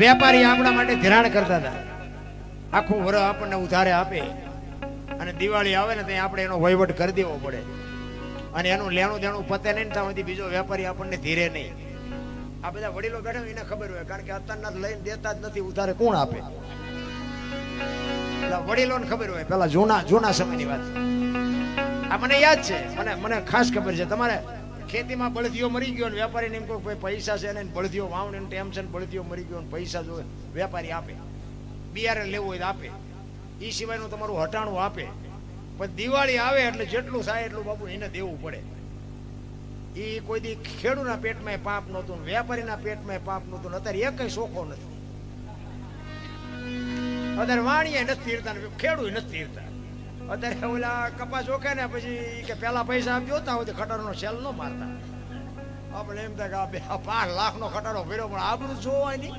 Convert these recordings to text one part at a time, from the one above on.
વેપારી આપણા માટે ધિરાણ કરતા હતા, આખું વરસ આપણને ઉધારે આપે અને દિવાળી આવે ને ત્યાં આપણે એનો વહીવટ કરી દેવો પડે અને એનું લેણું દેણું પતે નહીં ત્યાં સુધી બીજો વેપારી આપણને ધીરે નહીં. આ બધા વડીલો બેઠા એને ખબર હોય, કારણ કે અત્યારના લઈને દેતા જ નથી, ઉધારે કોણ આપે? વડીલોને ખબર હોય, પેલા જૂના સમયની વાત. આ મને યાદ છે, મને ખાસ ખબર છે. તમારે ખેતીમાં બળદીઓ મરી ગયો ને વેપારીને એમ કોઈ પૈસા છે ને બળદીઓ વાવણીનું ટેન્શન, બળદીઓ મરી ગયો ને પૈસા જોવે, વેપારી આપે. બિયારણ લેવું હોય તો આપે, એ સિવાયનું તમારું હટાણું આપે. પણ દિવાળી આવે એટલે જેટલું થાય એટલું બાપુ એને દેવું પડે. એ કોઈ દી ખેડૂના પેટમાં પાપ નહોતું, વેપારીના પેટમાં પાપ નહોતું. અત્યારે એક કઈ શોખો નથી. અત્યારે વાણીએ નથી તીરતા, ખેડૂ નથી તીરતા. અત્યારે ઓલા કપાસ ઓકે ને પછી કે પેલા પૈસા આપજો તા હોય ખટારો સેલ ન મારતા. આપણે એમ થાય કે 5 લાખનો ખટારો ભર્યો પણ આબરૂ જોવાય નહીં.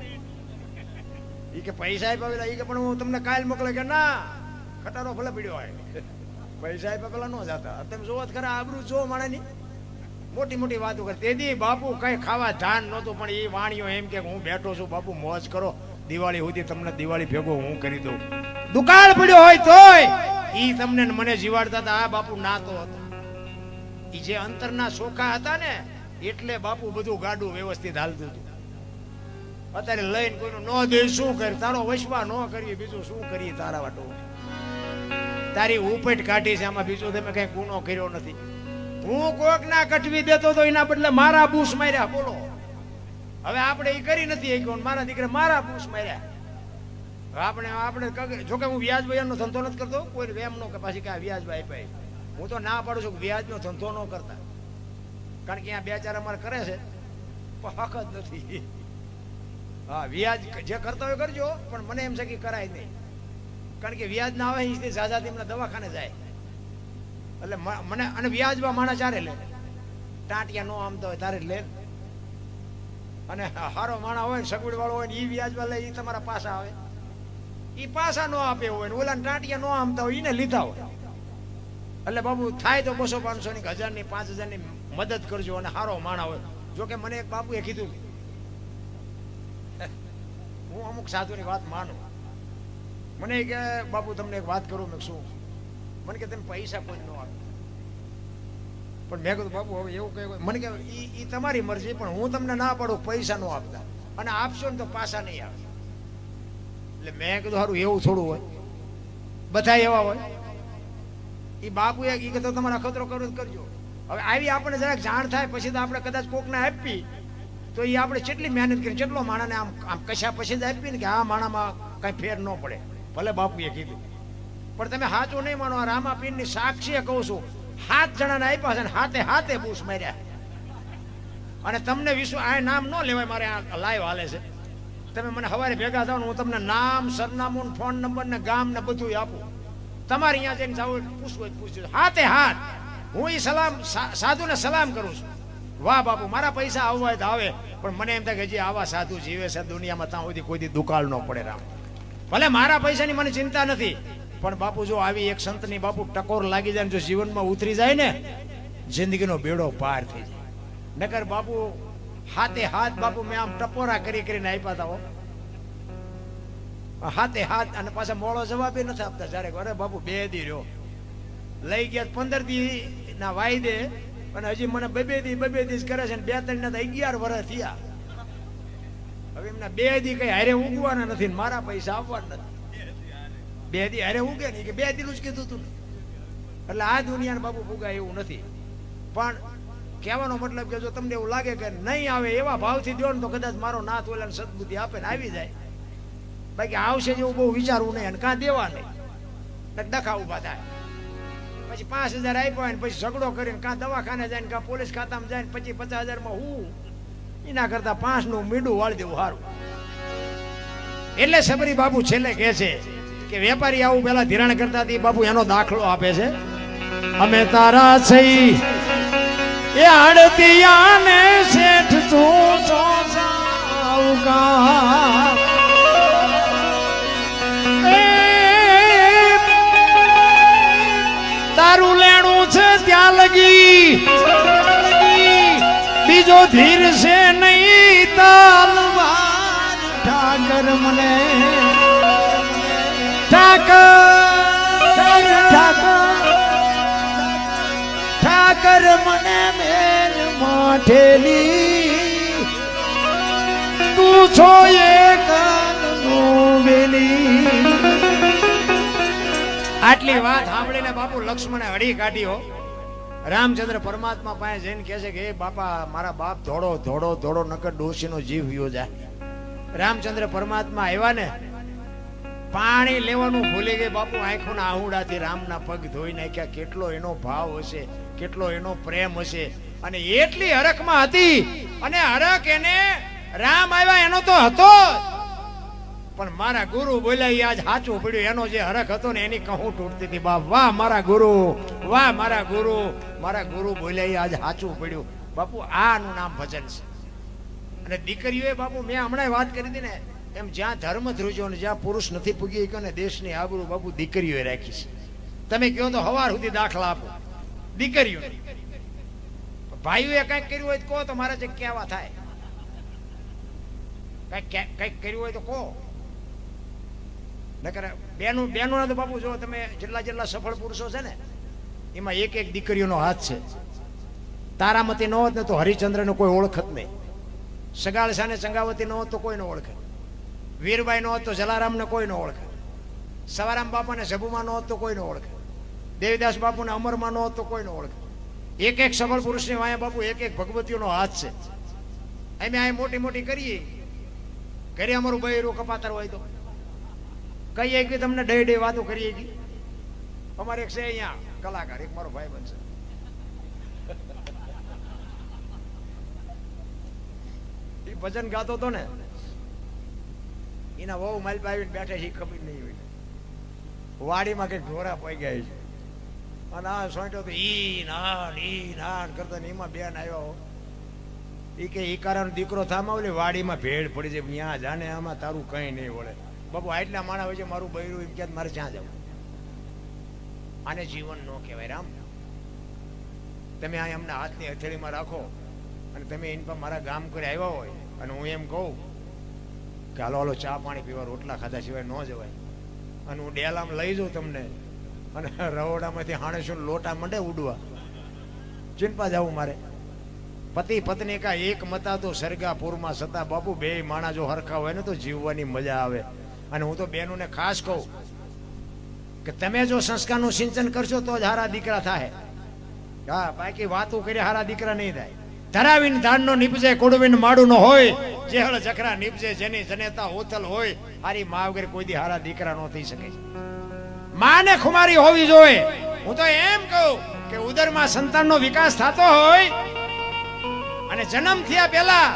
એ કે પૈસા આપ્યા એ કે પણ હું તમને કાલ મોકલે કે ના ખટારો ભલે પીડ્યો હોય, પૈસા આપ્યા પેલા ન જતા. તમે જોવો જ ખરા આબરૂ જો માણે ની મોટી મોટી વાતો કરે. તેથી બાપુ કઈ ખાવા ધાન નહોતું, પણ એ વાણીઓ એમ કે હું બેઠો છું બાપુ મોજ કરો, દિવાળી સુધી તમને દિવાળી ભેગો હું કરી દઉં. દુકાળ પડ્યો હોય તોય ઈ તમને મને જીવાડતા હતા. આ બાપુ નાતો હતા, ઈ જે અંતરના સોખા હતા ને એટલે બાપુ બધું ગાડું વ્યવસ્થિત હાલતું હતું. અત્યારે લઈને કોઈનું ન દે શું કરે, તારો વસવા ન કરીએ, બીજું શું કરીએ? તારા વાટો તારી ઉપેટ કાઢી છે, આમાં બીજું તમે કઈ ગુનો કર્યો નથી. હું કોક ના કટવી દેતો તો એના બદલે મારા બૂસ માર્યા. બોલો હવે આપણે એ કરી નથી, મારા દીકરા મારા બૂસ માર્યા. આપણે જોકે હું વ્યાજ નો ધંધો નથી કરતો, કોઈ વેમ નો કે પાછી કે વ્યાજ આપાય. હું તો ના પાડું છું કે વ્યાજ નો ધંધો ન કરતા, કારણ કે અહીંયા 2-4 અમારે કરે છે પણ હક જ નથી. હા, વ્યાજ જે કરતા હોય કરજો, પણ મને એમ છે કે કરાય નહીં, કારણ કે વ્યાજ ના આવે એ જાજા એમના દવાખાને જાય. એટલે મને અને વ્યાજમાં માણસ ચારે લે, ટાંટિયા નો આમતા હોય તારે લે, અને હારો માણા હોય સગવડ વાળો હોય ને એ વ્યાજમાં લે, એ તમારા પાસા આવે. એ પાસા નો આપે હોય ને ઓલા ટાંટિયા નો આમતા હોય એને લીધા હોય. એટલે બાબુ થાય તો 200-500 ની 1000 ની 5000 ની મદદ કરજો, અને હારો માણા હોય. જોકે મને એક બાપુએ કીધું, હું અમુક સાધુની વાત માનું, મને કે બાપુ તમને એક વાત કરું. મેં શું? મને કે તમે પૈસા કોઈ ન આપે. પણ મેં કીધું બાપુ હવે એવું કઈ, મને કે એ તમારી મરજી, પણ હું તમને ના પાડું પૈસા ન આપતા, અને આપશો ને તો પાછા નહીં આવે. એટલે મેં કીધું સારું એવું થોડું હોય, બધા એવા હોય. એ બાપુ એ કીધું તમારે અખતરો કરો કરજો. હવે આવી આપણે જરાક જાણ થાય પછી તો આપણે કદાચ કોકને આપી તો એ આપણે કેટલી મહેનત કરી, કેટલો માણાને આમ કશા પછી જ આપી ને કે આ માણામાં કઈ ફેર ન પડે. ભલે બાપુએ કીધું, પણ તમે સાચું નહીં માનો. રામાપીરની સાક્ષીએ કહું છું, 7 જણાને આપ્યા છે ને હાથે હાથે બૂસ માર્યા. અને તમને વિશ્વ આ નામ ન લેવાય, મારે આ લાઈવ હાલે છે. તમે મને સવારે ભેગા થાવ ને હું તમને નામ, સરનામું, ફોન નંબર ને ગામ ને બધું આપું. તમારે અહીંયા જઈને જાવ પૂછવું હોય પૂછજો, હાથે હાથ. હું એ સલામ સાધુને સલામ કરું છું. વાહ બાપુ, મારા પૈસા આવવા હોય તો આવે, પણ મને એમ થાય કે હજી આવા સાધુ જીવે છે દુનિયામાં, ત્યાં સુધી કોઈ દી દુકાળ ન પડે. રામ ભલે મારા પૈસાની મને ચિંતા નથી, પણ બાપુ જો આવી એક સંતની બાપુ ટકોર લાગી જાય ને જો જીવનમાં ઉતરી જાય ને, જિંદગીનો બેડો પાર થઈ જાય. નકર બાપુ હાથે હાથ બાપુ મેં આમ ટપોરા કરી કરીને આપ્યા હતા હો, હાથે હાથ. અને પાછા મોડો જવાબ એ નથી આપતા. જયારે અરે બાપુ 2 દી રહ્યો, લઈ ગયા 15 દી ના વાયદે, અને હજી મને 2 દી કરે છે, 2-3 ના 11 વર્ષ થયા. હવે એમના 2 દી કઈ હારે ઉગવાના નથી, મારા પૈસા આવવાના નથી. 2 દી હારે ઉગે નહીં, કે 2 દી નું જ કીધું તું. એટલે આ દુનિયાને બાપુ ઉગાય એવું નથી. પણ કહેવાનો મતલબ કે જો તમને એવું લાગે કે નહીં આવે એવા ભાવથી દો ને તો કદાચ મારો નાથ ઓલાને સદબુદ્ધિ આપે ને આવી જાય. બાકી આવશે જેવું બહુ વિચારવું નહીં, અને કાં દેવા નહીં, ડખા ઉભા થાય. પછી 5000 આપ્યા હોય ને પછી ઝઘડો કરીને કાં દવાખાને જાય ને કાં પોલીસ ખાતામાં જાય ને 50,000 માં હું એના કરતા 5 નું મીંડું વાળી દેવું સારું. એટલે સબરી બાપુ છેલ્લે કહે છે કે વેપારી આવું પેલા ધિરાણ કરતા હતી, બાપુ એનો દાખલો આપે છે. અમે તારા થઈ એ આડતિયાને શેઠ તું છો સાવકાર, તારું લેણું છે ત્યાં લગી, બીજો ધીર છે નહીં તલવાર ઠાકર મને ઠાકર મને મેલ માઠેલી તું છો એક વેલી. આટલી વાત સાંભળીને બાપુ લક્ષ્મણે હળી કાઢ્યો. રામચંદ્ર પરમાત્મા પાસે જઈને કહે છે કે એ બાપા મારા બાપ ધોડો ધોડો ધોડો નકર ડોશીનો જીવ વિયો જાય. રામચંદ્ર પરમાત્મા આવ્યા ને પાણી લેવાનું ભૂલી ગઈ બાપુ. આંખોના આહુડાથી રામના પગ ધોઈ નાખ્યા. કેટલો એનો ભાવ હશે, કેટલો એનો પ્રેમ હશે. અને એટલી હરખમાં હતી. અને હરખ એને રામ આવ્યા એનો તો હતો, પણ મારા ગુરુ બોલ્યા એ આજ સાચું પડ્યું. એનો જે હરખ હતો ને એની કહું તૂટતી હતી. બાપ વાહ મારા ગુરુ, વાહ મારા ગુરુ. મારા ગુરુ બોલ્યા એ આજ સાચું પડ્યું. બાપુ આનું નામ ભજન છે. અને દીકરીઓએ બાપુ મેં હમણાં વાત કરી હતી ને એમ જ્યાં ધર્મ ધ્રુજો ને જ્યાં પુરુષ નથી પૂગી ગયો ને દેશની આબરૂ બાપુ દીકરીઓએ રાખી છે. તમે કહો તો હવાર સુધી દાખલા આપો દીકરીઓ. ભાઈઓએ કંઈક કર્યું હોય તો કહો તો મારા જે કહેવા થાય. કંઈક કર્યું હોય તો કહો. નકર બેનો તો બાપુ જો તમે જેટલા સફળ પુરુષો છે ને એમાં એક એક દીકરીઓનો હાથ છે. તારામતી ન હોત ને તો હરિચંદ્રને કોઈ ઓળખત નહીં. સગાળ સાને ચંગાવતી ન હોત તો કોઈ ન ઓળખે. વીરબાઈ નો હોત તો જલારામને કોઈ ન ઓળખે. સવારામ બાપાને સભુમાં ન હોત તો કોઈ ન ઓળખે. દેવીદાસ બાપુને અમરમાં ન હોત તો કોઈ ન ઓળખે. એક એક સફળ પુરુષની વાયા બાપુ એક એક ભગવતીઓનો હાથ છે. અમે આ મોટી મોટી કરીએ ઘરે અમારું બૈરું કપાતર હોય તો કહીએ કે તમને ડે ડે વાતો કરીએ કે અમારે એક છે અહીંયા કલાકાર એક મારો ભાઈ બનશે એ ભજન ગાતો હતો ને એના વહુ મારી આવીને બેઠા છે ખબર નહીં હોય. વાડીમાં કઈ ઢોરા પડી ગયા છે અને આ સોંટ્યો તો ઈ નાન કરતા ને એમાં બેન આવ્યો એ કે ઈ કારણ દીકરો થામા ઓલી વાડીમાં ભેળ પડી છે ત્યાં જાને આમાં તારું કઈ નહીં વળે. બાપુ આટલા માણા હોય છે મારું બૈરું એમ કે મારે ક્યાં જવું. આને જીવન ન કહેવાય. રામ તમે આ એમના હાથની હથેળીમાં રાખો અને તમે એની પર મારા ગામ કરી આવ્યા હોય અને હું એમ કહું કે હાલો હાલો ચા પાણી પીવા રોટલા ખાધા સિવાય ન જવાય અને હું ડેલામાં લઈ જાઉં તમને અને રવોડામાંથી હાણેશું લોટા મંડે ઉડવા ચિંપા જવું મારે. પતિ પત્ની કા એક મતા તો સરગાપુરમાં સતા. બાપુ બે માણા જો હરખા હોય ને તો જીવવાની મજા આવે. અને હું તો બેનોને ખાસ કહું કે તમે જો સંસ્કારનું સિંચન કરશો તો જ હારા દીકરા થાય. હા બાકી વાતો કરી હારા દીકરા નહીં થાય. ધરાવીને ધાનનો નીપજે કોડવીને માડું ન હોય. જેહળ જખરા નીપજે જેની જનેતા હોતલ હોય. હારી મા વગર કોઈ દી હારા દીકરા ન થઈ શકે. માને ખુમારી હોવી જોઈએ. હું તો એમ કહું કે ઉદરમાં સંતાનનો વિકાસ થતો હોય અને જન્મ થયા પહેલા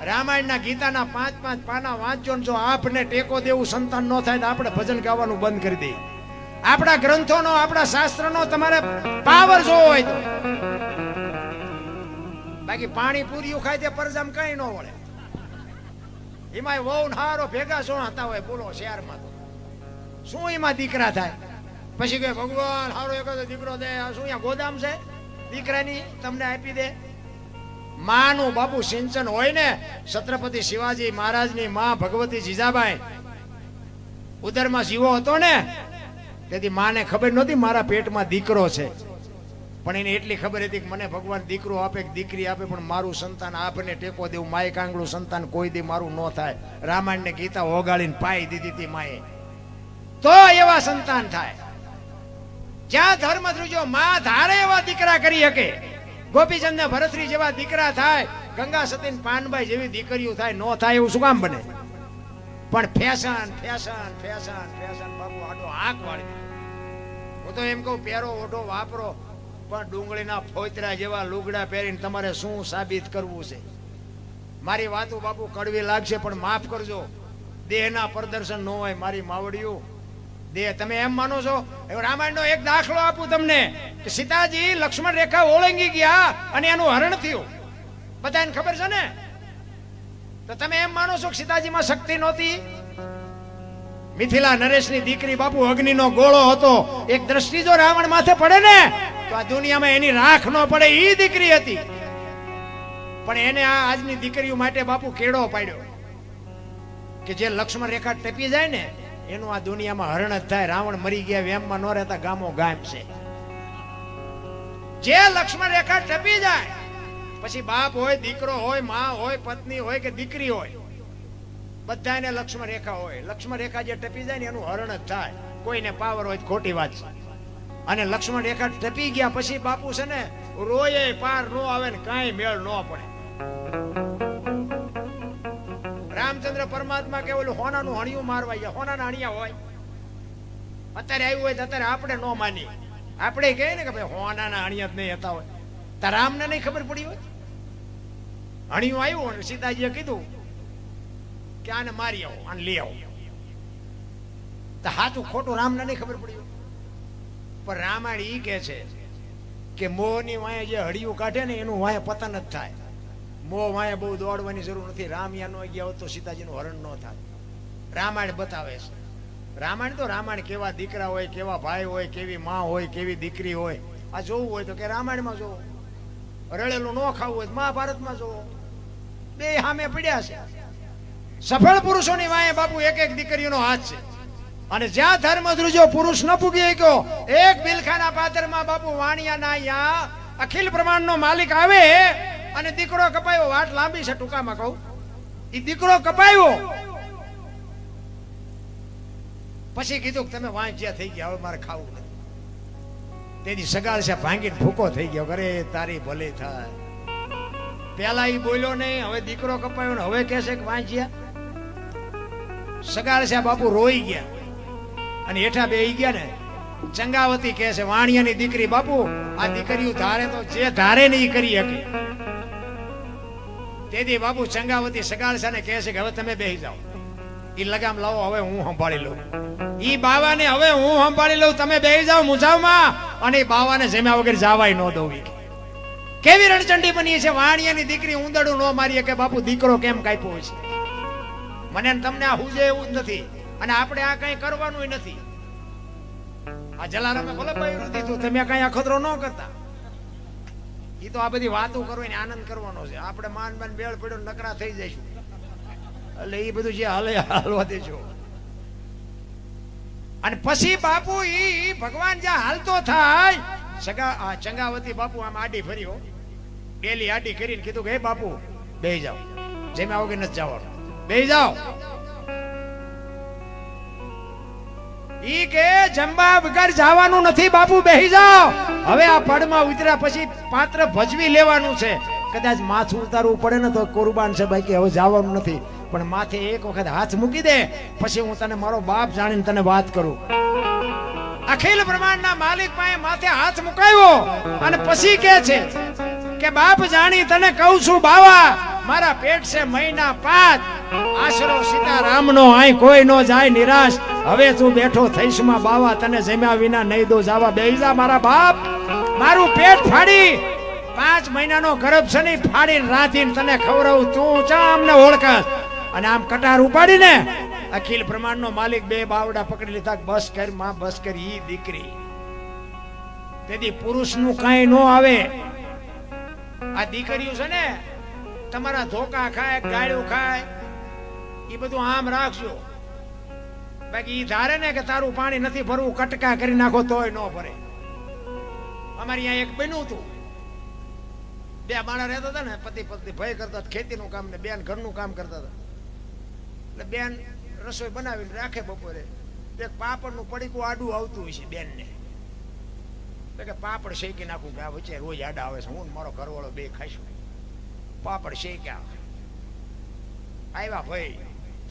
રામાયણના ગીતાના 5-5 પાના વાંચજો. જો આપને ટેકો દેવું સંતાન ન થાય તો આપણે ભજન ગાવાનું બંધ કરી દઈએ. આપણા ગ્રંથોનો આપણા શાસ્ત્રનો તમારે પાવર જોવો હોય તો. બાકી પાણી પૂરીઓ ખાય તે પરજામ કઈ ન વળે. એમાં વહુ હારો ભેગા શું હતા હોય બોલો શહેરમાં તો શું એમાં દીકરા થાય. પછી કે ભગવાન હારો એક દીકરો દે. શું અહીંયા ગોદામ છે દીકરાની તમને આપી દે. માનું બાપુ સિંચન હોય ને. છત્રપતિ શિવાજી મહારાજની માં ભગવતી જીજાબાઈ ઉદરમાં જીવો હતો ને તેથી માને ખબર નહોતી મારા પેટમાં દીકરો છે. પણ એને એટલી ખબર હતી કે મને ભગવાન દીકરો આપે કે દીકરી આપે પણ મારું સંતાન આપને ટેકો દેવું. માય કાંગળું સંતાન કોઈ દી મારું ન થાય. રામાયણ ને ગીતા ઓગાળીને પાઈ દીધી હતી માએ. તો એવા સંતાન થાય. જ્યાં ધર્મ ધ્રુજો માં ધારે એવા દીકરા કરી શકે. ગોપીચંદ ને ભરતરી જેવા દીકરા થાય. ગંગા સતી પાનબાઈ જેવી દીકરીઓ થાય. ન થાય એવું શું કામ બને? પણ ફેશન ફેશન ફેશન ફેશન બાપુ આડો આંખ વાળી. હું તો એમ કહું પહેરો ઓઢો વાપરો પણ ડુંગળીના ફોતરા જેવા લુગડા પહેરીને તમારે શું સાબિત કરવું છે? મારી વાતો બાપુ કડવી લાગશે પણ માફ કરજો. દેહના પ્રદર્શન ન હોય મારી માવડીઓ. દેહ તમે એમ માનો છો? રામાયણનો એક દાખલો આપું તમને કે સીતાજી લક્ષ્મણ રેખા ઓળંગી ગયા અને એનું હરણ થયું. બધાને ખબર છે ને? તો તમે એમ માનો છો કે સીતાજીમાં શક્તિ નહોતી? મિથિલા નરેશની દીકરી બાપુ અગ્નિનો ગોળો હતો. એક દ્રષ્ટિ જો રાવણ માથે પડે ને તો આ દુનિયામાં એની રાખ ન પડે. એ દીકરી હતી પણ એને આ આજની દીકરીઓ માટે બાપુ કેળો પાડ્યો. કે જે લક્ષ્મણ રેખા ટપી જાય ને એનું આ દુનિયામાં હરણ જ થાય. રાવણ મરી ગયા વેમમાં ન રહેતા ગામો ગામ છે. જે લક્ષ્મણ રેખા ટપી જાય પછી બાપ હોય, દીકરો હોય, માં હોય, પત્ની હોય કે દીકરી હોય, બધાને લક્ષ્મણ રેખા હોય. લક્ષ્મણ રેખા જે ટપી જાય ને એનું હરણ જ થાય. કોઈને પાવર હોય ખોટી વાત છે. અને લક્ષ્મણ રેખા ટપી ગયા પછી બાપુ છે ને રોયે પાર નો આવે ને કાંઈ મેળ ન પડે. રામચંદ્ર પરમાત્મા કે ઓલું હોનાનું હણિયું મારવા ગયા. હોનાના હણિયા હોય અત્યારે આવ્યું હોય તો અત્યારે આપણે ન માની. આપણે કહીએ ને કે ભાઈ હોનાના હણિયા જ નહીં હતા હોય. તાર રામને નહીં ખબર પડી હોય. હણિયું આવ્યું અને સીતાજીએ કીધું કે આને મારી આવો, આને લઈ આવો. તો હાચું ખોટું રામને નહીં ખબર પડી હોય. પણ રામાયણ ઈ કે છે કે મોહની વાંહે જે હળિયું કાઢે ને એનું વાંહે પતન જ થાય. મોહ વાંહે બહુ દોડવાની જરૂર નથી. રામ યા નો ગયા હોત તો સીતાજીનું હરણ ન થાય. રામાયણ બતાવે છે. રામાયણ તો રામાયણ કેવા દીકરા હોય, કેવા ભાઈ હોય, કેવી માં હોય, કેવી દીકરી હોય. આ જોવું હોય તો કે રામાયણમાં જોવો. રળેલું ન ખાવું હોય તો મહાભારતમાં જોવો. બે સામે પડ્યા છે. સફળ પુરુષોની વાંહે બાપુ એક એક દીકરીઓનો હાથ છે. અને જ્યાં ધર્મ ધ્રુજો પુરુષ ન પૂગી ગયો એક બિલખાના પાત્રમાં બાપુ વાણિયાના યા અખિલ પ્રમાણનો માલિક આવે અને દીકરો કપાયો. વાટ લાંબી છે, ટૂંકામાં કહું. એ દીકરો કપાયો પછી કીધું કે તમે વાંચ્યા થઈ ગયા, હવે મારે ખાવું નથી. તેથી સગાળ છે ભાંગીને ભૂકો થઈ ગયો. અરે તારી ભલે થાય. પેલા એ બોલ્યો નહીં, હવે દીકરો કપાયો ને હવે કહે છે કે વાંચ્યા. સગાળ છે બાપુ રોઈ ગયા અને હેઠા બેહી ગયા ને. ચંગાવતી કહે છે વાણિયાની દીકરી, બાપુ આ દીકરીઓ ધારે તો જે ધારે ને એ કરી શકે. તેથી બાપુ ચંગાવતી સગાળસાને કહે છે કે હવે તમે બેહી જાઓ, ઈ લગામ લાવો, હવે હું સંભાળી લઉં. ઈ બાવાને હવે હું સંભાળી લઉં, તમે બેહી જાઓ મુંજાવમાં. અને ઈ બાવાને જમ્યા વગર જાવાય ન દઉં. કેવી રણચંડી બની છે. વાણિયાની દીકરી ઉંદરડું ન મારી કે બાપુ દીકરો કેમ કાપ્યો છે. મને તમને આ હુજે એવું જ નથી. અને આપણે આ કઈ કરવાનું નથી. આ જલારામે ભલે બૈરું દીધું, તમે કઈ અખતરો ન કરતા. એ તો આ બધી વાતો કરવાની આનંદ કરવાનો છે. આપણે માન માન બેળ પડ્યો નકરા થઈ જઈશું. એટલે એ બધું જે હાલે હાલવા દેજો. અને પછી બાપુ ઈ ભગવાન જ્યાં હાલતો થાય સગા ચંગાવતી બાપુ આમ આડી ફર્યો, ડેલી આડી કરીને કીધું કે હે બાપુ બેહી જાઓ, જેમાં વગર નથી જવાનું, બેહી જાઓ. ઈ કે જંબા વગર જવાનું નથી બાપુ, બેહી જાઓ. હવે આ પડમાં ઉતર્યા પછી પાત્ર ભજવી લેવાનું છે. કદાચ માથું ઉતારવું પડે ને તો કુરબાન છે ભાઈ, કે હવે જવાનું નથી. પણ માથે એક વખત હાથ મૂકી દે પછી હું તને મારો બાપ જાણીને તને વાત કરું. અખિલ બ્રહ્માંડના માલિક પાસે માથે હાથ મુકાયો અને પછી કહે છે કે બાપ જાણી તને કહું છું બાવા, મારા પેટ છે મહિના 5, આશરો સીતારામનો આય કોઈ નો જાય નિરાશ. હવે તું બેઠો થઈશ માં બાવા, તને જમ્યા વિના નહીં દો જાવા. બેહી જા મારા બાપ. મારું પેટ ફાડી 5 મહિનાનો ગર્ભ છે ને ફાડીને રાંધીને તને ખવડાવું. તું ચા અમને ઓળખાશ. અને આમ કટાર ઉપાડીને અખિલ બ્રહ્માંડનો માલિક બે બાવડા પકડી લીધા. બસ કર માં, બસ કર. ઈ દીકરી તેથી પુરુષનું કાંઈ ન આવે. આ દીકરીઓ છે ને તમારા ધોકા ખાય, ગાળ્યું ખાય, એ બધું આમ રાખજો. બાકી ઈ ધારે ને કે તારું પાણી નથી ભરવું, કટકા કરી નાખો તોય ન ભરે. અમારી અહીંયા એક બન્યું હતું. 2 માણસ રહેતા હતા ને, પતિ પત્ની ભય કરતા, ખેતીનું કામ ને બેન ઘરનું કામ કરતા હતા. એટલે બેન રસોઈ બનાવીને રાખે બપોરે. એક પાપડનું પડીકું આડું આવતું હોય છે બેનને. એટલે કે પાપડ શેકી નાખું કે આ વચ્ચે રોજ આડા આવે છે, હું મારો ઘરવાળો બે ખાઈશું. પાપડ શેક્યા, આવ્યા ભાઈ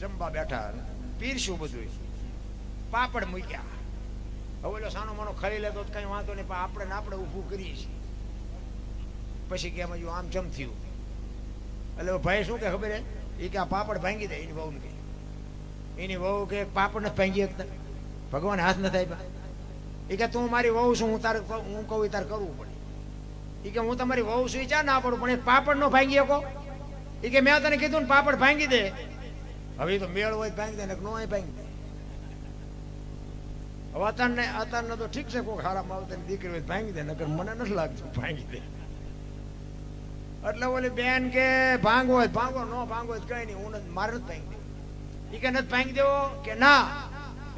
જમવા બેઠા, પીરશું બધું, પાપડ મૂક્યા. હવે ઓલો સાનો માનો ખાઈ લેતો કઈ વાંધો નહીં, પણ આપણે ઊભું કરીએ છીએ. પછી કે એમાં આમ જમ થયું. એટલે ભાઈ શું કે ખબર એ કે આ પાપડ ભાંગી દે. એની વહુ કે, એની વહુ કે પાપડ નથી ભાંગી શકતા, ભગવાન હાથ નથી આપ્યા. એ કે તું મારી વહુ છું, હું કહું તારે કરવું પડે. એ કે હું તમારી વહુ છું, ચા ના પડું, પણ એક પાપડ નો ભાંગી શકો. એ કે મેં તને કીધું ને પાપડ ભાંગી દે. હવે તો મેળ હોય ભાંગી દે ને નો ભાંગી દે. હવે અત્યારને તો ઠીક છે, કોઈ ખારા માવતરની દીકરી હોય ભાંગી દે, નકર મને નથી લાગતું ભાંગી દે. એટલે ઓલી બેન કે ભાંગો હોય ભાંગો, નો ભાંગો હોય કઈ નહીં, હું મારે નથી ભાંગી દે. ઈ કે નથી ભાંગી દેવો કે ના,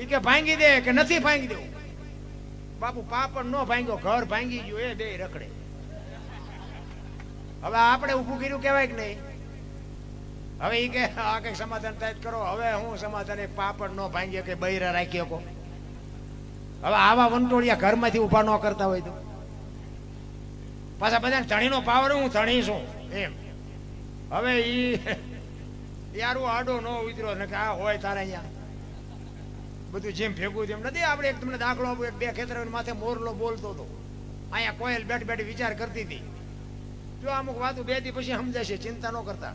ઈ કે ભાંગી દે કે નથી ભાંગી દેવું. બાપુ પાપડ નો ભાંગ્યો, ઘર ભાંગી ગયું, એ બે રખડે. હવે આપણે ઊભું કર્યું કહેવાય કે નહીં? હવે ઈ કે આ કઈક સમાધાન થાય કરો. હવે હું સમાધાન, એક પાપડ નો ભાંગીએ કે બૈરા રાખી શકો? હવે આવા વંટોળિયા ઘરમાંથી ઉભા ન કરતા હોય તો પાછા બધા ધણીનો પાવર, હું ધણી છું એમ. હવે ઈ યારું આડો નો ઉતર્યો ને કે આ હોય તારે અહીંયા બધું જેમ ભેગું તેમ નથી. આપણે એક તમને દાખલો આપું, એક બે ખેતર માથે મોરલો બોલતો હતો, અહીંયા કોયલ બેઠ બેઠ વિચાર કરતી હતી. જો અમુક વાતો બે દી પછી સમજાશે, ચિંતા ન કરતા.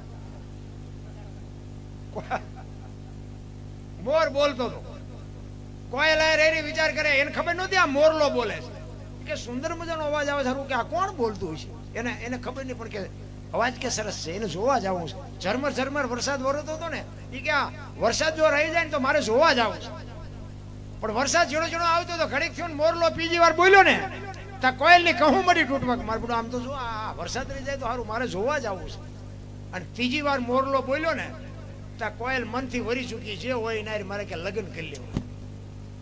મોર બોલતો હતો, કોયલ રેરી વિચાર કરે, એને ખબર નહોતી આ મોરલો બોલે છે. કે સુંદર મજાનો અવાજ આવે સારું, કે આ કોણ બોલતું છે? એને ખબર નહીં, પણ કે અવાજ કે સરસ છે, એને જોવા જવું છે. ઝરમર ઝરમર વરસાદ વરસતો હતો ને, એ કે આ વરસાદ જો રહી જાય ને તો મારે જોવા જવું છે. પણ વરસાદ ઝીણો ઝીણો આવતો તો ઘડીક થયો ને મોરલો બીજી વાર બોલ્યો ને, ત્યાં કોયલ ની કહું મળી તૂટવા, મારે બધું આમ તો જો આ વરસાદ રહી જાય તો સારું, મારે જોવા જવું છે. અને ત્રીજી વાર મોરલો બોલ્યો ને, ત્યાં કોયલ મનથી વરી ચૂકી, જે હોય એના મારે કે લગ્ન કરી લેવું.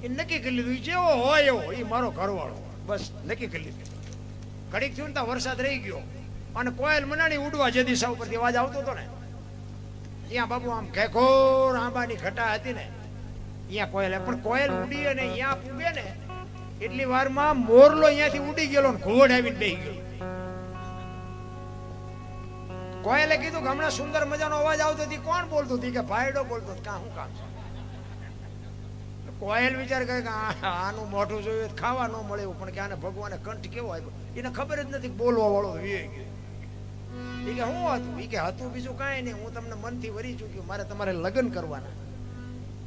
એ નક્કી કરી લીધું, જેવો હોય એવો એ મારો ઘરવાળો, બસ નક્કી કરી લીધું. ઘડીક થયું ને ત્યાં વરસાદ રહી ગયો, અને કોયલ મનાણી ઉડવા જે દિશા ઉપરથી અવાજ આવતો હતો ને, ત્યાં બાબુ આમ ખેખોર આંબાની ઘટા હતી ને, અહીંયા કોયલ. પણ કોયલ ઉડી અને અહીંયા પૂગે ને એટલી વારમાં મોરલો અહીંયાથી ઉડી ગયેલો ને ઘોડ આવીને બેસી ગયો. કોયલે કીધું કે હમણાં સુંદર મજાનો અવાજ આવતો હતી, કોણ બોલતું હતી? કે ભાઈડો બોલતો. કાં શું કામ છે? કોયલ વિચાર કરે કે આનું મોઢું જોયું ખાવા ન મળે એવું, પણ કે આને ભગવાને કંઠ કેવો આપ્યો એને ખબર જ નથી. બોલવા વાળો વી ગયો. એ કે શું હતું? એ કે હતું બીજું કાંઈ નહીં, હું તમને મનથી વરી ચૂક્યું, મારે તમારે લગ્ન કરવાના.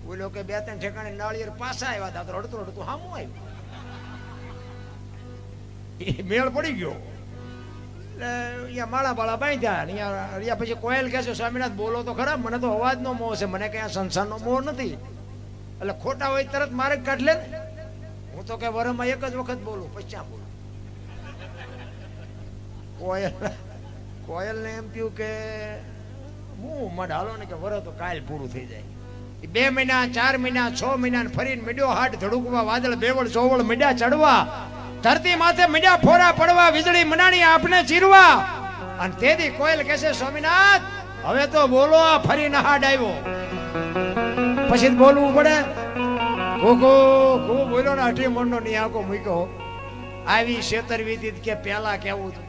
બોલ્યો કે બે ત્રણ ઠેકાણે નાળિયેર પાછા આવ્યા હતા, તો રડતું રડતું હામું આવ્યું. એ મેળ પડી ગયો. એટલે અહીંયા માળા બાળા બાંધ્યા. અહીંયા પછી કોયલ કહે છે, સ્વામિનાથ બોલો તો ખરા, મને તો અવાજનો મોહ છે, મને કઈ આ સંસારનો મોહ નથી. એટલે ખોટા હોય તરત મારે કાઢ લે ને. હું તો કે વરમાં એક જ વખત બોલું, પછી ક્યાં બોલું? કોયલ ને એમ થયું કે હું મઢ હાલો ને કે વર તો કાલ પૂરું થઈ જાય. 2 મહિના 4 મહિના 6 મહિના ફરીને મીડ્યો હાટ ધડુકવા, વાદળ બેવળ ચોવળ મીડ્યા ચડવા, ધરતી માથે મીડ્યા ફોરા પડવા, વીજળી મનાણી આપને ચીરવા. અને તેથી કોયલ કહેશે, સ્વામિનાથ હવે તો બોલો, ફરીને હાડ આવ્યો. પછી બોલવું પડે. ખૂબ બોલ્યો ને, અઢી મણનો નિયાકો મૂક્યો. આવી છેતરવીતી કે પેલા કેવું હતું.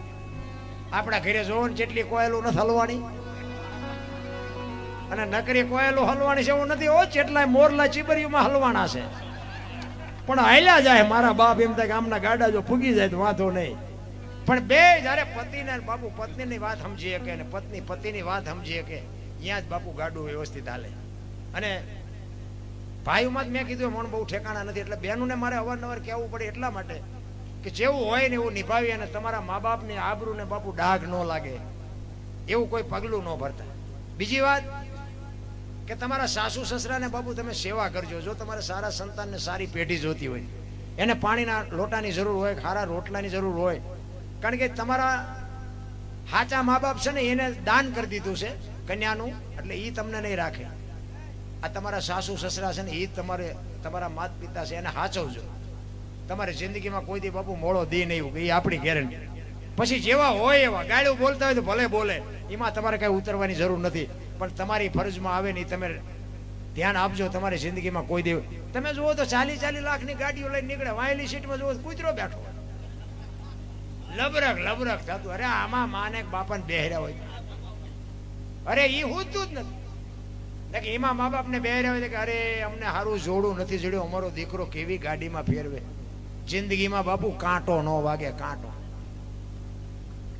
આપણા ઘરે જોવો ને જેટલી કોયલું નથી હલવાની, અને નકરી કોયલું હલવાની છે એવું નથી. ઓ જેટલા મોરલા ચીબરીઓમાં હલવાના છે, પણ હાલ્યા જાય. મારા બાપ એમ થાય કે આમના ગાડા જો ફૂગી જાય તો વાંધો નહીં. પણ બે જયારે પતિને બાપુ પત્નીની વાત સમજી શકે ને પત્ની પતિની વાત સમજી શકે, ત્યાં જ બાપુ ગાડું વ્યવસ્થિત હાલે. અને ભાઈઓમાં જ મેં કીધું મન બહુ ઠેકાણા નથી, એટલે બહેનોને મારે અવારનવાર કહેવું પડે એટલા માટે કે જેવું હોય ને એવું નિભાવી, અને તમારા મા બાપની આબરૂને બાપુ ડાઘ ન લાગે એવું કોઈ પગલું ન ભરતા. બીજી વાત કે તમારા સાસુ સસરાને બાપુ તમે સેવા કરજો. જો તમારે સારા સંતાનને સારી પેઢી જોતી હોય, એને પાણીના લોટાની જરૂર હોય, ખારા રોટલાની જરૂર હોય, કારણ કે તમારા સાચા મા બાપ છે ને એને દાન કરી દીધું છે કન્યાનું, એટલે એ તમને નહીં રાખે. આ તમારા સાસુ સસરા છે ને એ તમારા માત પિતા છે, એને સાચવજો. તમારે જિંદગીમાં કોઈ દી બાપુ મોડો દી નહીં, એ આપણી ગેરંટી. પછી જેવા હોય એવા ગાળું બોલતા હોય તો ભલે બોલે, એમાં તમારે કઈ ઉતરવાની જરૂર નથી. પણ તમારી ફરજમાં આવે ને તમે ધ્યાન આપજો. તમારી જિંદગીમાં કોઈ દી તમે જુઓ તો 40 લાખની ગાડીઓ લઈને નીકળે, વાયેલી સીટમાં જુઓ કૂતરો બેઠો લબરક લબરક થતું. અરે આમાં માને બાપાને બેહર્યા હોય, અરે એ હુંતું જ નથી. એમાં મા બાપને બેહર્યા હોય કે અરે અમને સારું જોડું નથી જડ્યું, અમારો દીકરો કેવી ગાડીમાં ફેરવે. જિંદગીમાં બાપુ કાંટો ન વાગે, કાંટો.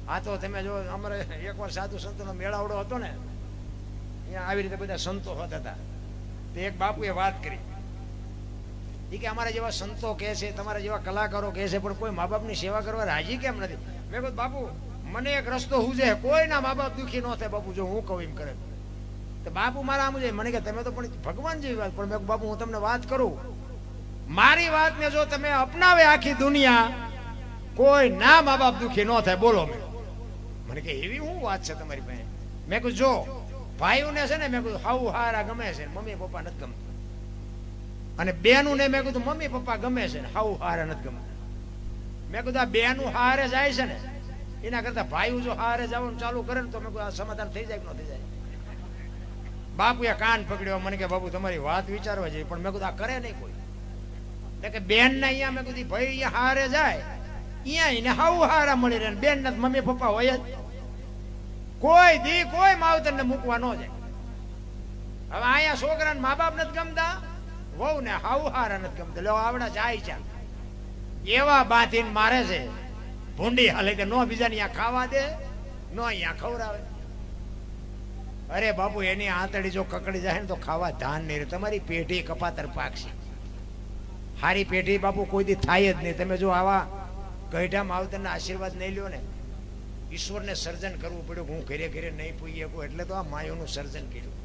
આ તો તમે જો અમારે એકવાર સાધુ સંતોનો મેળાવડો હતો ને, અહીંયા આવી રીતે બધા સંતો હોતા હતા. તો એક બાપુએ વાત કરી, એ કે અમારા જેવા સંતો કહે છે, તમારા જેવા કલાકારો કહે છે, પણ કોઈ મા બાપની સેવા કરવા રાજી કેમ નથી? મેં કહ્યું બાપુ મને એક રસ્તો હુજે, કોઈના મા બાપ દુઃખી ન થાય બાપુ, જો હું કહું એમ કરે. તો બાપુ મારા આમ જાય, મને કે તમે તો પણ ભગવાન જેવી વાત. પણ મેં બાપુ હું તમને વાત કરું, મારી વાતને જો તમે અપનાવે આખી દુનિયા, કોઈ ના મા બાપ દુઃખી ન થાય. બોલો. મને કે એવી શું વાત છે તમારી પાસે? મેં કહ્યું જો ભાઈઓને છે ને મેં કીધું હાઉ હારા ગમે છે, મમ્મી પપ્પા નથી ગમતા. અને બેનું ને મેં કીધું મમ્મી પપ્પા ગમે છે ને હાઉ હારા નથી ગમતા. મેં કીધું આ બેનું હારે જાય છે ને એના કરતા ભાઈઓ જો હારે જવાનું ચાલુ કરે ને તો મેં કીધું આ સમાધાન થઈ જાય કે ન થઈ જાય. બાપુએ કાન પકડ્યો, મને કે બાપુ તમારી વાત વિચારવા જોઈએ, પણ મેં કીધું આ કરે નહીં કોઈ. એટલે કે બેન ને અહીંયા મેં કીધું ભાઈ અહીંયા હારે જાય અહીંયા એને હાઉ હારા મળી રહે, બેન ને મમ્મી પપ્પા હોય જ. કોઈ દી કોઈ માવતર ને મૂકવા ન જાય. હવે અહીંયા છોકરાને મા બાપ નથી ગમતા, વહુ ને હાઉ હારા નથી ગમતા. લો આવડા જાય છે એવા બાંધીને મારે છે ભૂંડી હાલે કે નો બીજાને અહીંયા ખાવા દે, નો અહીંયા ખવડાવે. અરે બાપુ એની આંતળી જો કકડી જાય ને તો ખાવા ધાન નહીં રહે. તમારી પેઢી કપાતર પાકશે. હારી પેઢી બાપુ કોઈ દી થાય જ નહીં. તમે જો આવા ગઈઢા માવતરના આશીર્વાદ નહીં લ્યો ને, ઈશ્વરને સર્જન કરવું પડ્યું. હું ઘરે ઘરે નહીં પૂગી શકું એટલે તો આ માયોનું સર્જન કર્યું.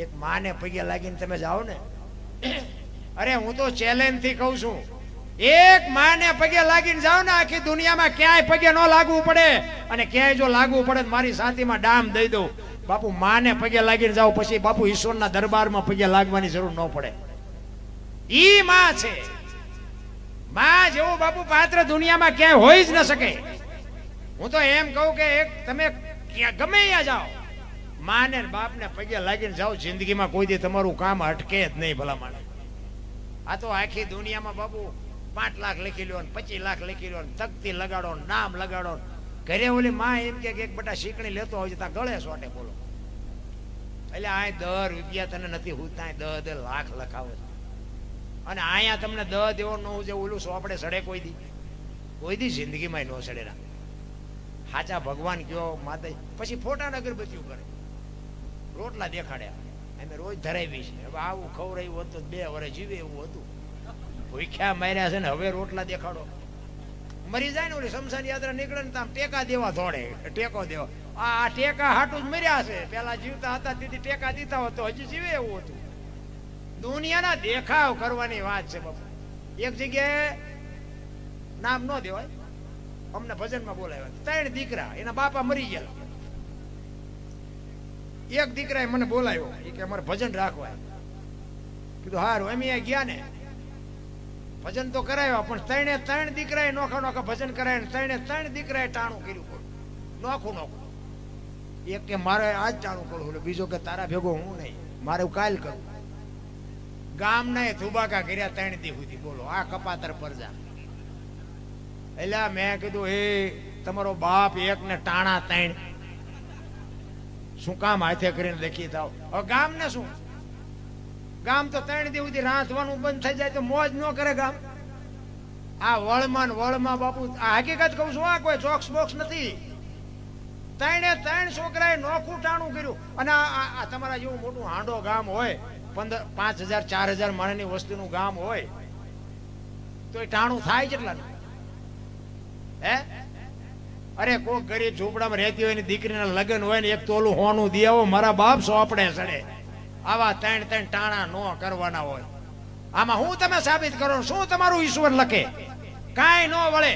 એક માને પગે લાગીને તમે જાઓ ને, અરે હું તો ચેલેન્જ થી કહું છું, એક માને પગે લાગીને જાઓ ને આખી દુનિયામાં ક્યાંય પગે ન લાગવું પડે. અને ક્યાંય જો લાગવું પડે મારી સાથીમાં ડામ દઈ દઉં. બાપુ માને પગે લાગીને જાઓ, પછી બાપુ ઈશ્વરના દરબારમાં પગે લાગવાની જરૂર ન પડે. ઈ માં છે. માં જેવું બાપુ પાત્ર દુનિયામાં ક્યાંય હોઈ જ ન શકે. હું તો એમ કહું કે એક તમે ગમે ત્યાં જાઓ, માને બાપને પગે લાગીને જાઓ, જિંદગીમાં કોઈ દી તમારું કામ અટકે જ નહીં. ભલા માણે આ તો આખી દુનિયામાં બાપુ 5 લાખ લખી લ્યો, 25 લાખ લખી લ્યો, તકતી લગાડો, નામ લગાડો. ઘરે ઓલી માં એમ કે એક બટા શીકણી લેતો હોય ત્યાં ગળે સોટે બોલો. એટલે આ 10 રૂપિયા તને નથી હોતા, 10 લાખ લખાવે. અને અહીંયા તમને 10 દેવો ન હોય, ઓલું સોપડે સડે કોઈ દી જિંદગીમાં ન સડે. સાચા ભગવાન કયો માતા. પછી ફોટા અગરબત્તીઓ કરે, રોટલા દેખાડ્યા, અમે રોજ ધરાવી છે. હવે આવું ખવડાવ્યું હતું 2 વર્ષ જીવે એવું હતું. ભૂખ્યા માર્યા છે ને હવે રોટલા દેખાડો. મરી જાય ને ઓલી શમશાન યાત્રા નીકળે ને તો આમ ટેકા દેવા દોડે, ટેકો દેવા. આ ટેકા હાટું જ મર્યા છે. પેલા જીવતા હતા તેથી ટેકા દીધા હોત તો હજી જીવે એવું હતું. દુનિયાના દેખાવ કરવાની વાત છે બાપુ. એક જગ્યાએ નામ ન દેવાય, અમને ભજનમાં બોલાવ્યા. 3 દીકરા, એના બાપા મરી ગયા. એક દીકરાએ મને બોલાવ્યો, એ કે અમારે ભજન રાખવા. કીધું હારું. અમે ગયા ને ભજન તો કરાવ્યા, પણ 3 દીકરાએ નોખા ભજન કરાય. 3 દીકરાએ ટાણું કર્યું, નોખું. એક કે મારે આજ ટાણું કરવું, બીજો કે તારા ભેગો હું નહીં, મારે કાલ કરું. ગામ ના ધુબાકા કર્યા 3 દી સુધી. બોલો આ કપાતર પરજા. એટલે મેં કીધું એ તમારો બાપ એક ને ટાણા 3 શું કામ હાથે કરીને દેખી થાવ. હવે ગામ ને શું, ગામ તો 3 દી સુધી રાંધવાનું બંધ થઈ જાય તો મોજ ન કરે ગામ. આ વળમાં બાપુ આ હકીકત કહું છું, આ કોઈ ચોક્સ બોક્સ નથી. 3 છોકરાએ નોખું ટાણું કર્યું. અને આ તમારા જેવું મોટું હાંડો ગામ હોય, 5,000 4,000 માણસની વસ્તીનું ગામ હોય તો એ ટાણું થાય કેટલાનું? હે? અરે કોઈ ગરીબ ઝૂંપડામાં રહેતી હોય ને દીકરીના લગ્ન હોય ને એક તોલું હોનું દે આવો, મારા બાપ સોપડે ચડે. આવા 3 ટાણા નો કરવાના હોય. આમાં હું તમે સાબિત કરો? શું તમારું ઈશ્વર લખે? કાંઈ ન વળે.